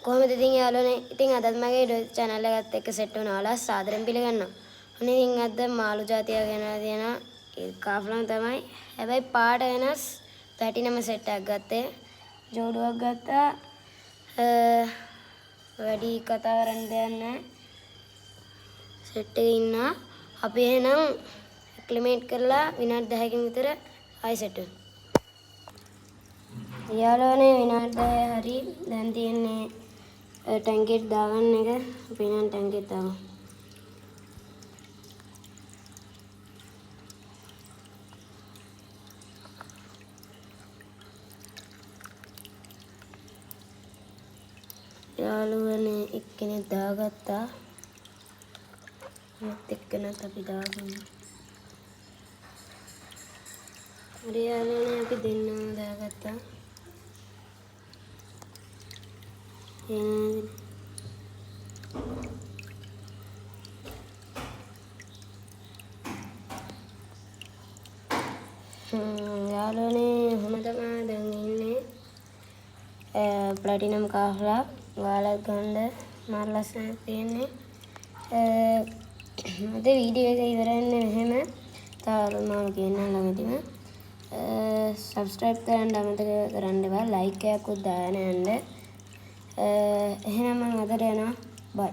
කොහොමද ඉතින් යාළුවනේ ඉතින් අදත් මගේ YouTube channel එකත් එක්ක සෙට් වුණාලා සාදරයෙන් පිළිගන්නවා. අනේ ඉතින් අද මාළු జాතිය ගෙනලා තියෙනවා. ඒ කාෆලන් තමයි. හැබැයි පාට වෙනස් පැටිනම සෙට් එකක් ගත්තේ. ජෝඩුවක් ගත්තා. වැඩි කතා කරන්න දෙයක් නැහැ. සෙට් එකේ ඉන්නවා. අපි එහෙනම් ඇක්ලිමේට් කරලා විනාඩි 10කින් විතර ආයි සෙට් වෙමු. යාළුවනේ විනාඩි 10 හරි දැන් තියෙන්නේ ටැංකියට දාගන්න එක. අපි නම් ටැංකියට දාමු. යාළුවනේ එක්කෙනෙක් දාගත්තා. අනිත් එක්කෙනත් අපි දාගමු. හරි යාළුවනේ අපි දෙන්නම දාගත්තා. යාළුවනේ ඔහොම තමයි දැන් ඉන්නේ. ප්ලැටිනම් කාෆලා ඔයාලත් ගන්න මාර ලස්සනක් තියෙන්නේ. අද වීඩියෝ එක ඉවර වෙන්නේ මෙහෙම. තව මම කියන්නම් ළඟදීම. සබ්ස්ක්‍රයිබ් කරන්න අමතක කරන්න එපා. ලයික් එකක් උත් දාන්න යන්න. එහෙනම් මම අදට යනවා. බයි.